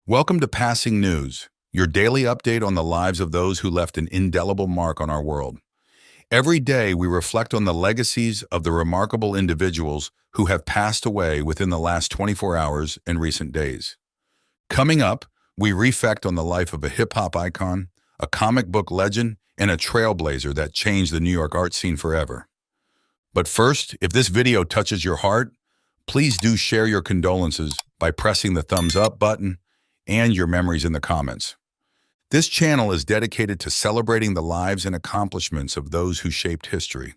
Welcome to Passing News, your daily update on the lives of those who left an indelible mark on our world. Every day, we reflect on the legacies of the remarkable individuals who have passed away within the last 24 hours and recent days. Coming up, we reflect on the life of a hip-hop icon, a comic book legend, and a trailblazer that changed the New York art scene forever. But first, if this video touches your heart, please do share your condolences by pressing the thumbs up button and your memories in the comments. This channel is dedicated to celebrating the lives and accomplishments of those who shaped history.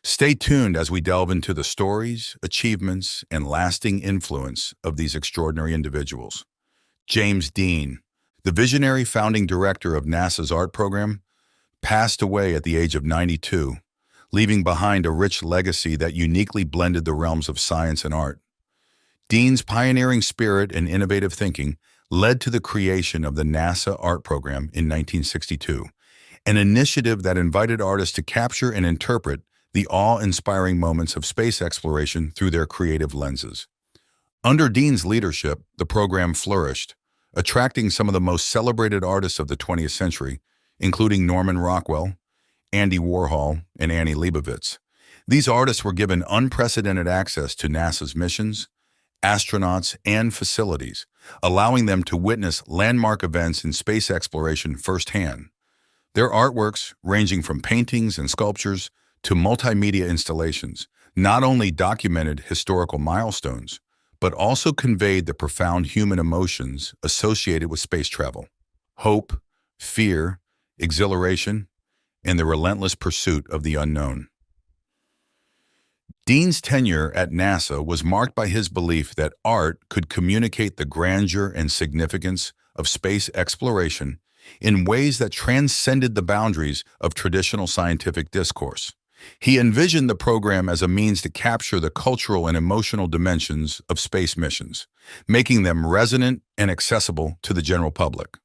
Stay tuned as we delve into the stories, achievements, and lasting influence of these extraordinary individuals. James Dean, the visionary founding director of NASA's art program, passed away at the age of 92, leaving behind a rich legacy that uniquely blended the realms of science and art. Dean's pioneering spirit and innovative thinking led to the creation of the NASA art program in 1962, an initiative that invited artists to capture and interpret the awe-inspiring moments of space exploration through their creative lenses. Under Dean's leadership, the program flourished, attracting some of the most celebrated artists of the 20th century, including Norman Rockwell, Andy Warhol, and Annie Leibovitz. These artists were given unprecedented access to NASA's missions, astronauts, and facilities, allowing them to witness landmark events in space exploration firsthand. Their artworks, ranging from paintings and sculptures to multimedia installations, not only documented historical milestones, but also conveyed the profound human emotions associated with space travel: hope, fear, exhilaration, and the relentless pursuit of the unknown. Dean's tenure at NASA was marked by his belief that art could communicate the grandeur and significance of space exploration in ways that transcended the boundaries of traditional scientific discourse. He envisioned the program as a means to capture the cultural and emotional dimensions of space missions, making them resonant and accessible to the general public.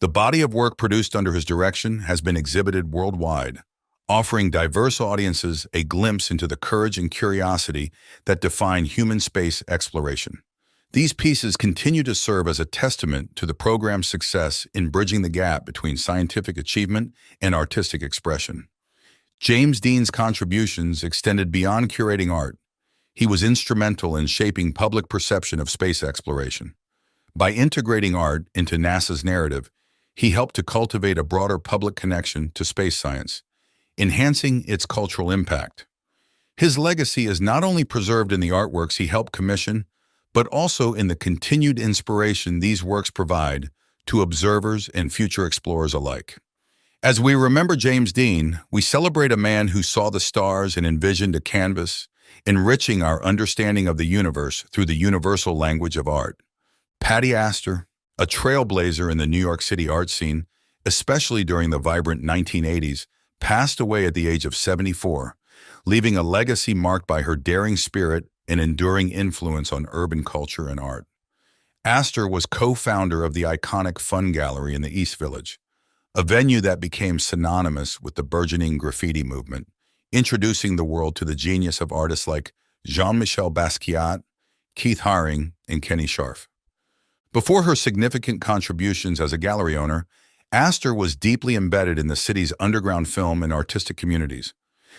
The body of work produced under his direction has been exhibited worldwide, offering diverse audiences a glimpse into the courage and curiosity that define human space exploration. These pieces continue to serve as a testament to the program's success in bridging the gap between scientific achievement and artistic expression. James Dean's contributions extended beyond curating art. He was instrumental in shaping public perception of space exploration. By integrating art into NASA's narrative, he helped to cultivate a broader public connection to space science, enhancing its cultural impact. His legacy is not only preserved in the artworks he helped commission, but also in the continued inspiration these works provide to observers and future explorers alike. As we remember James Dean, we celebrate a man who saw the stars and envisioned a canvas, enriching our understanding of the universe through the universal language of art. Patti Astor, a trailblazer in the New York City art scene, especially during the vibrant 1980s, passed away at the age of 74, leaving a legacy marked by her daring spirit and enduring influence on urban culture and art. Astor was co-founder of the iconic Fun Gallery in the East Village, a venue that became synonymous with the burgeoning graffiti movement, introducing the world to the genius of artists like Jean-Michel Basquiat, Keith Haring, and Kenny Scharf. Before her significant contributions as a gallery owner, Astor was deeply embedded in the city's underground film and artistic communities.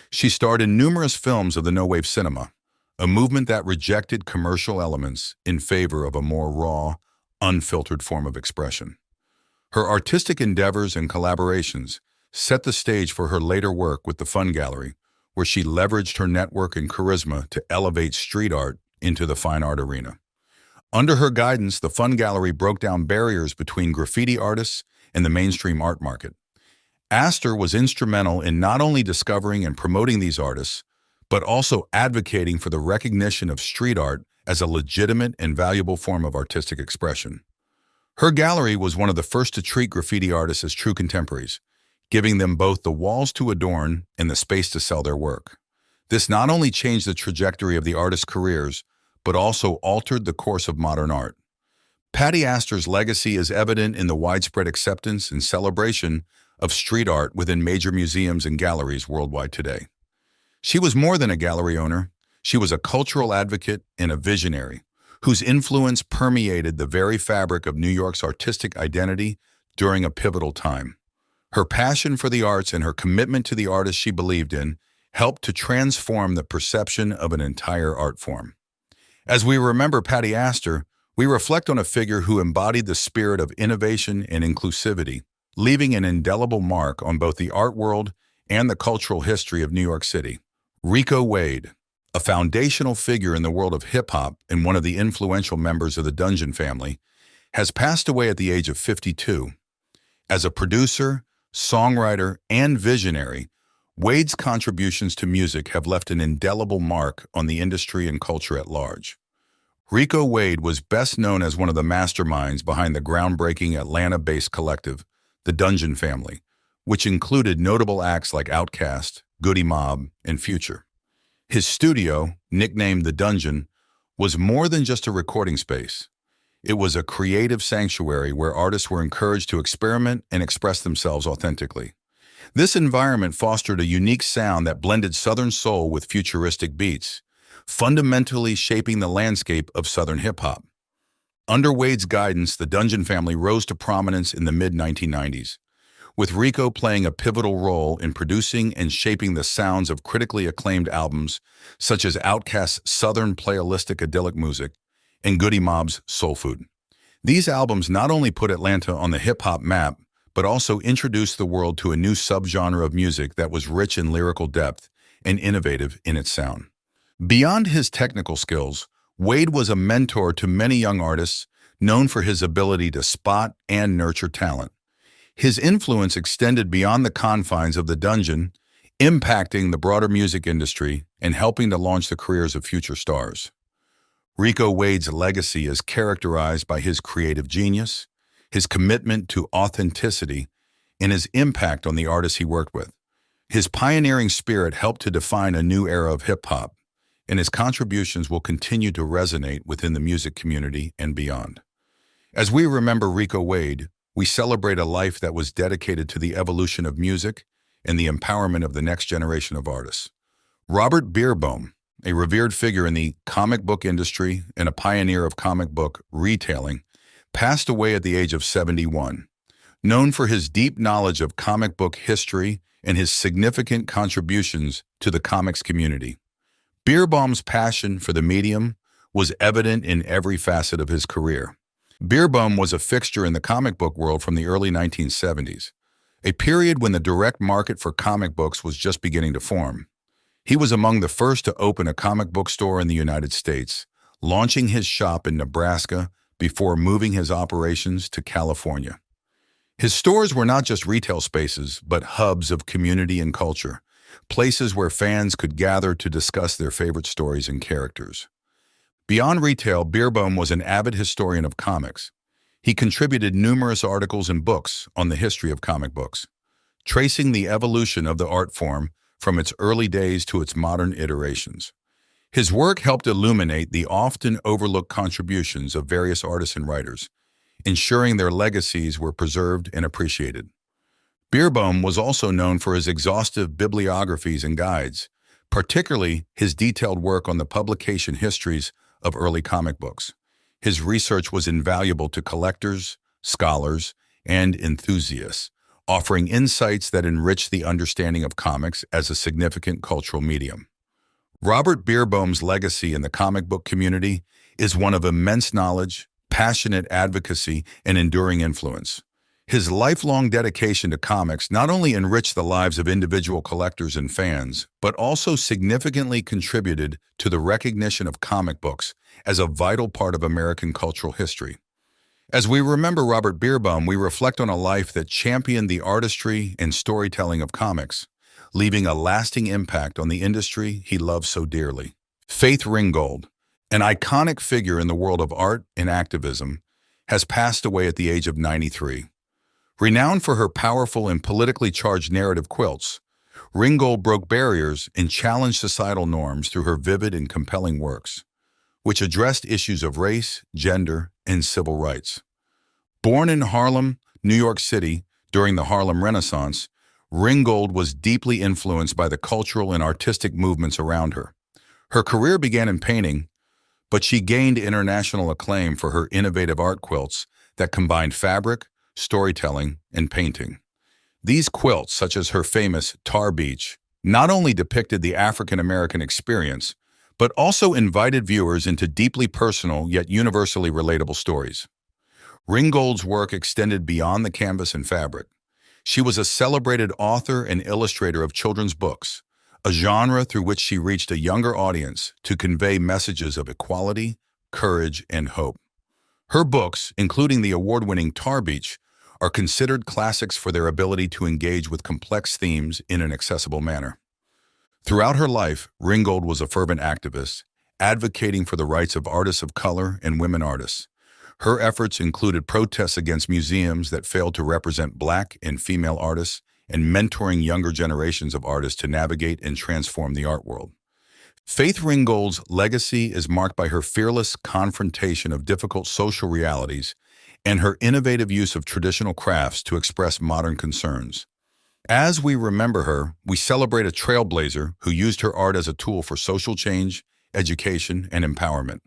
She starred in numerous films of the no-wave cinema, a movement that rejected commercial elements in favor of a more raw, unfiltered form of expression. Her artistic endeavors and collaborations set the stage for her later work with the Fun Gallery, where she leveraged her network and charisma to elevate street art into the fine art arena. Under her guidance, the Fun Gallery broke down barriers between graffiti artists and the mainstream art market. Astor was instrumental in not only discovering and promoting these artists, but also advocating for the recognition of street art as a legitimate and valuable form of artistic expression. Her gallery was one of the first to treat graffiti artists as true contemporaries, giving them both the walls to adorn and the space to sell their work. This not only changed the trajectory of the artists' careers, but also altered the course of modern art. Patti Astor's legacy is evident in the widespread acceptance and celebration of street art within major museums and galleries worldwide today. She was more than a gallery owner. She was a cultural advocate and a visionary whose influence permeated the very fabric of New York's artistic identity during a pivotal time. Her passion for the arts and her commitment to the artists she believed in helped to transform the perception of an entire art form. As we remember Patti Astor, we reflect on a figure who embodied the spirit of innovation and inclusivity, leaving an indelible mark on both the art world and the cultural history of New York City. Rico Wade, a foundational figure in the world of hip-hop and one of the influential members of the Dungeon family, has passed away at the age of 52. As a producer, songwriter, and visionary, Wade's contributions to music have left an indelible mark on the industry and culture at large. Rico Wade was best known as one of the masterminds behind the groundbreaking Atlanta-based collective, the Dungeon family, which included notable acts like Outkast, Goody Mob, and Future. His studio, nicknamed The Dungeon, was more than just a recording space. It was a creative sanctuary where artists were encouraged to experiment and express themselves authentically. This environment fostered a unique sound that blended Southern soul with futuristic beats, fundamentally shaping the landscape of Southern hip-hop. Under Wade's guidance, the Dungeon family rose to prominence in the mid-1990s, with Rico playing a pivotal role in producing and shaping the sounds of critically acclaimed albums such as Outkast's Southern playalistic idyllic music and Goody Mob's Soul Food. These albums not only put Atlanta on the hip-hop map, but also introduced the world to a new subgenre of music that was rich in lyrical depth and innovative in its sound. Beyond his technical skills, Wade was a mentor to many young artists, known for his ability to spot and nurture talent. His influence extended beyond the confines of the Dungeon, impacting the broader music industry and helping to launch the careers of future stars. Rico Wade's legacy is characterized by his creative genius, his commitment to authenticity, and his impact on the artists he worked with. His pioneering spirit helped to define a new era of hip-hop, and his contributions will continue to resonate within the music community and beyond. As we remember Rico Wade, we celebrate a life that was dedicated to the evolution of music and the empowerment of the next generation of artists. Robert Beerbohm, a revered figure in the comic book industry and a pioneer of comic book retailing, passed away at the age of 71. Known for his deep knowledge of comic book history and his significant contributions to the comics community, Beerbohm's passion for the medium was evident in every facet of his career. Beerbohm was a fixture in the comic book world from the early 1970s, a period when the direct market for comic books was just beginning to form. He was among the first to open a comic book store in the United States, launching his shop in Nebraska before moving his operations to California. His stores were not just retail spaces, but hubs of community and culture, places where fans could gather to discuss their favorite stories and characters. Beyond retail, Beerbohm was an avid historian of comics. He contributed numerous articles and books on the history of comic books, tracing the evolution of the art form from its early days to its modern iterations. His work helped illuminate the often overlooked contributions of various artists and writers, ensuring their legacies were preserved and appreciated. Beerbohm was also known for his exhaustive bibliographies and guides, particularly his detailed work on the publication histories of early comic books. His research was invaluable to collectors, scholars, and enthusiasts, offering insights that enrich the understanding of comics as a significant cultural medium. Robert Beerbohm's legacy in the comic book community is one of immense knowledge, passionate advocacy, and enduring influence. His lifelong dedication to comics not only enriched the lives of individual collectors and fans, but also significantly contributed to the recognition of comic books as a vital part of American cultural history. As we remember Robert Beerbohm, we reflect on a life that championed the artistry and storytelling of comics, leaving a lasting impact on the industry he loved so dearly. Faith Ringgold, an iconic figure in the world of art and activism, has passed away at the age of 93. Renowned for her powerful and politically charged narrative quilts, Ringgold broke barriers and challenged societal norms through her vivid and compelling works, which addressed issues of race, gender, and civil rights. Born in Harlem, New York City, during the Harlem Renaissance, Ringgold was deeply influenced by the cultural and artistic movements around her. Her career began in painting, but she gained international acclaim for her innovative art quilts that combined fabric, storytelling, and painting. These quilts, such as her famous Tar Beach, not only depicted the African American experience, but also invited viewers into deeply personal yet universally relatable stories. Ringgold's work extended beyond the canvas and fabric. She was a celebrated author and illustrator of children's books, a genre through which she reached a younger audience to convey messages of equality, courage, and hope. Her books, including the award-winning Tar Beach, are considered classics for their ability to engage with complex themes in an accessible manner. Throughout her life, Ringgold was a fervent activist, advocating for the rights of artists of color and women artists. Her efforts included protests against museums that failed to represent Black and female artists and mentoring younger generations of artists to navigate and transform the art world. Faith Ringgold's legacy is marked by her fearless confrontation of difficult social realities and her innovative use of traditional crafts to express modern concerns. As we remember her, we celebrate a trailblazer who used her art as a tool for social change, education, and empowerment.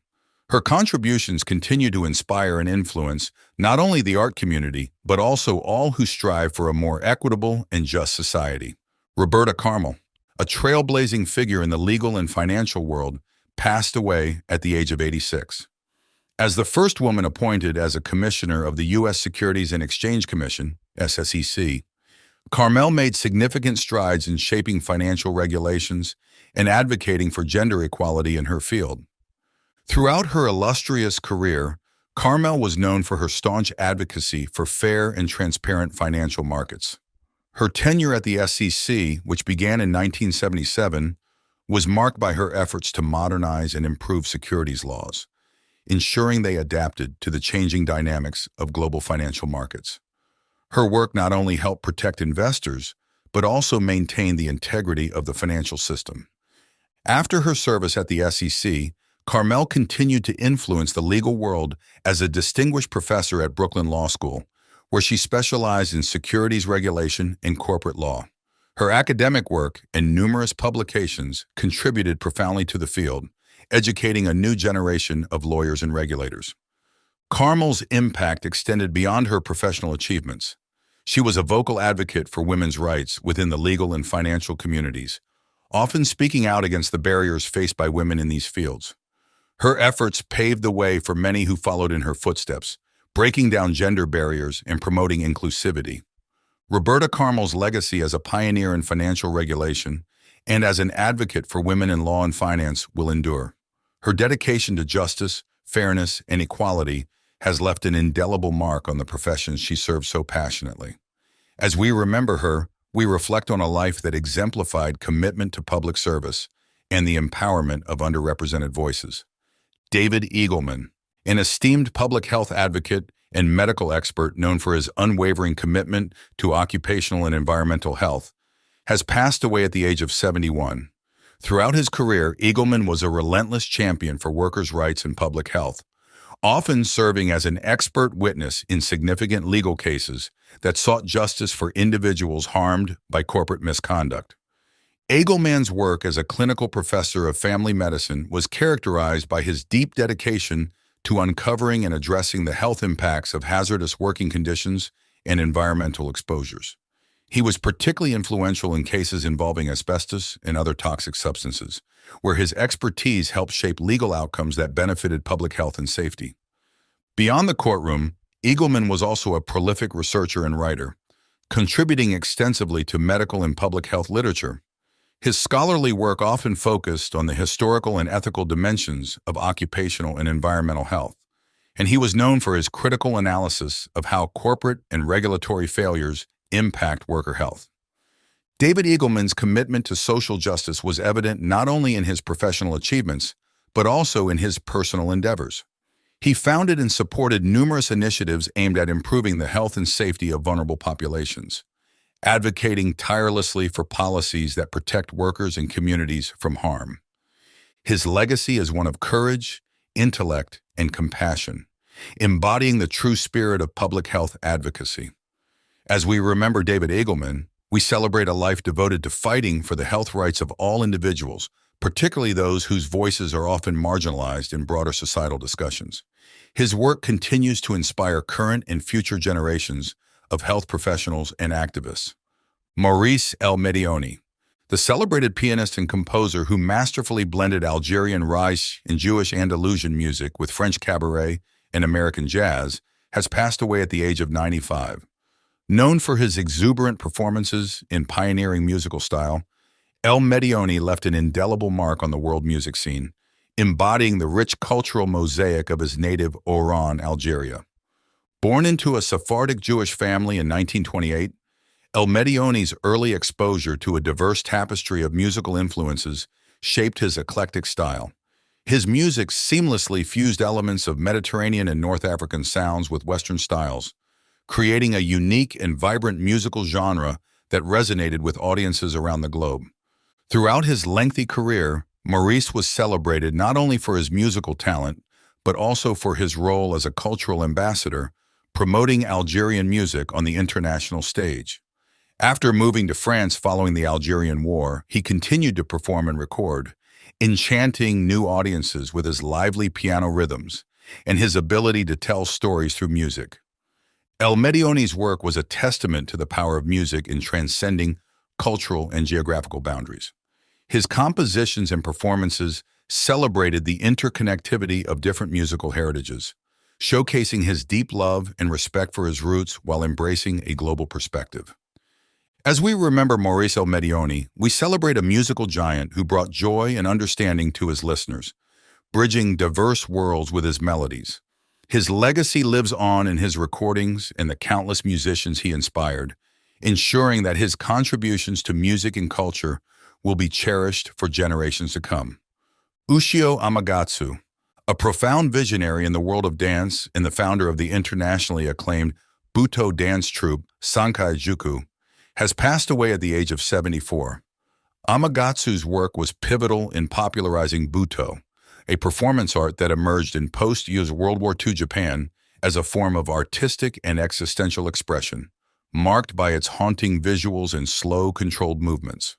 Her contributions continue to inspire and influence not only the art community, but also all who strive for a more equitable and just society. Roberta Karmel, a trailblazing figure in the legal and financial world, passed away at the age of 86. As the first woman appointed as a commissioner of the U.S. Securities and Exchange Commission, SSEC, Karmel made significant strides in shaping financial regulations and advocating for gender equality in her field. Throughout her illustrious career, Karmel was known for her staunch advocacy for fair and transparent financial markets. Her tenure at the SEC, which began in 1977, was marked by her efforts to modernize and improve securities laws, ensuring they adapted to the changing dynamics of global financial markets. Her work not only helped protect investors, but also maintain the integrity of the financial system. After her service at the SEC, Karmel continued to influence the legal world as a distinguished professor at Brooklyn Law School, where she specialized in securities regulation and corporate law. Her academic work and numerous publications contributed profoundly to the field, educating a new generation of lawyers and regulators. Karmel's impact extended beyond her professional achievements. She was a vocal advocate for women's rights within the legal and financial communities, often speaking out against the barriers faced by women in these fields. Her efforts paved the way for many who followed in her footsteps, breaking down gender barriers and promoting inclusivity. Roberta Karmel's legacy as a pioneer in financial regulation and as an advocate for women in law and finance will endure. Her dedication to justice, fairness, and equality has left an indelible mark on the professions she served so passionately. As we remember her, we reflect on a life that exemplified commitment to public service and the empowerment of underrepresented voices. David Egilman, an esteemed public health advocate and medical expert known for his unwavering commitment to occupational and environmental health, has passed away at the age of 71. Throughout his career, Egilman was a relentless champion for workers' rights and public health, often serving as an expert witness in significant legal cases that sought justice for individuals harmed by corporate misconduct. Egilman's work as a clinical professor of family medicine was characterized by his deep dedication to uncovering and addressing the health impacts of hazardous working conditions and environmental exposures. He was particularly influential in cases involving asbestos and other toxic substances, where his expertise helped shape legal outcomes that benefited public health and safety. Beyond the courtroom, Egilman was also a prolific researcher and writer, contributing extensively to medical and public health literature. His scholarly work often focused on the historical and ethical dimensions of occupational and environmental health, and he was known for his critical analysis of how corporate and regulatory failures impact worker health. David Egilman's commitment to social justice was evident not only in his professional achievements, but also in his personal endeavors. He founded and supported numerous initiatives aimed at improving the health and safety of vulnerable populations, advocating tirelessly for policies that protect workers and communities from harm. His legacy is one of courage, intellect, and compassion, embodying the true spirit of public health advocacy. As we remember David Egilman, we celebrate a life devoted to fighting for the health rights of all individuals, particularly those whose voices are often marginalized in broader societal discussions. His work continues to inspire current and future generations of health professionals and activists. Maurice El Medioni, the celebrated pianist and composer who masterfully blended Algerian rice and Jewish Andalusian music with French cabaret and American jazz, has passed away at the age of 95. Known for his exuberant performances in pioneering musical style, El Medioni left an indelible mark on the world music scene, embodying the rich cultural mosaic of his native Oran, Algeria. Born into a Sephardic Jewish family in 1928, El Medioni's early exposure to a diverse tapestry of musical influences shaped his eclectic style. His music seamlessly fused elements of Mediterranean and North African sounds with Western styles, creating a unique and vibrant musical genre that resonated with audiences around the globe. Throughout his lengthy career, Maurice was celebrated not only for his musical talent, but also for his role as a cultural ambassador, promoting Algerian music on the international stage. After moving to France following the Algerian War, he continued to perform and record, enchanting new audiences with his lively piano rhythms and his ability to tell stories through music. El Medioni's work was a testament to the power of music in transcending cultural and geographical boundaries. His compositions and performances celebrated the interconnectivity of different musical heritages, showcasing his deep love and respect for his roots while embracing a global perspective. As we remember Maurice El Medioni, we celebrate a musical giant who brought joy and understanding to his listeners, bridging diverse worlds with his melodies. His legacy lives on in his recordings and the countless musicians he inspired, ensuring that his contributions to music and culture will be cherished for generations to come. Ushio Amagatsu, a profound visionary in the world of dance and the founder of the internationally acclaimed Butoh dance troupe Sankai Juku, has passed away at the age of 74. Amagatsu's work was pivotal in popularizing Butoh, a performance art that emerged in post-World War II Japan as a form of artistic and existential expression, marked by its haunting visuals and slow, controlled movements.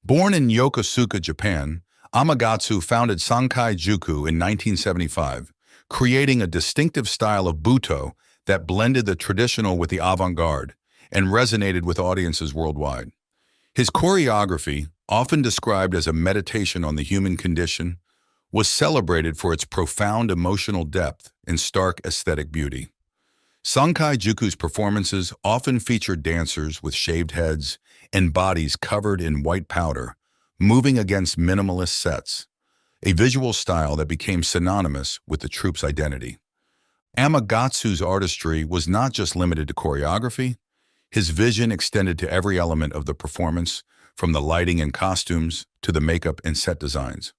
Born in Yokosuka, Japan, Amagatsu founded Sankai Juku in 1975, creating a distinctive style of Butoh that blended the traditional with the avant-garde and resonated with audiences worldwide. His choreography, often described as a meditation on the human condition, was celebrated for its profound emotional depth and stark aesthetic beauty. Sankai Juku's performances often featured dancers with shaved heads and bodies covered in white powder, moving against minimalist sets, a visual style that became synonymous with the troupe's identity. Amagatsu's artistry was not just limited to choreography. His vision extended to every element of the performance, from the lighting and costumes to the makeup and set designs.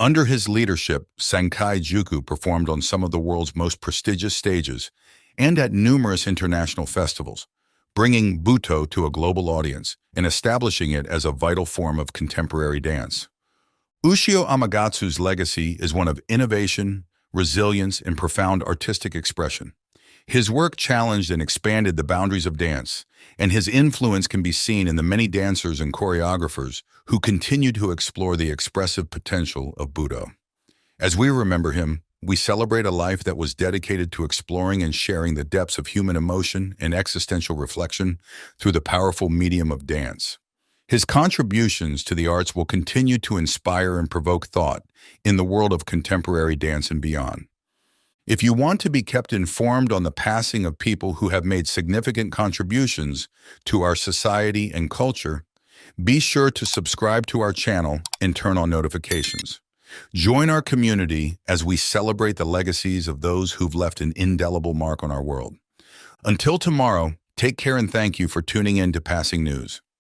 Under his leadership, Sankai Juku performed on some of the world's most prestigious stages and at numerous international festivals, bringing Butoh to a global audience and establishing it as a vital form of contemporary dance. Ushio Amagatsu's legacy is one of innovation, resilience, and profound artistic expression. His work challenged and expanded the boundaries of dance, and his influence can be seen in the many dancers and choreographers who continue to explore the expressive potential of Butoh. As we remember him, we celebrate a life that was dedicated to exploring and sharing the depths of human emotion and existential reflection through the powerful medium of dance. His contributions to the arts will continue to inspire and provoke thought in the world of contemporary dance and beyond. If you want to be kept informed on the passing of people who have made significant contributions to our society and culture, be sure to subscribe to our channel and turn on notifications. Join our community as we celebrate the legacies of those who've left an indelible mark on our world. Until tomorrow, take care and thank you for tuning in to Passing News.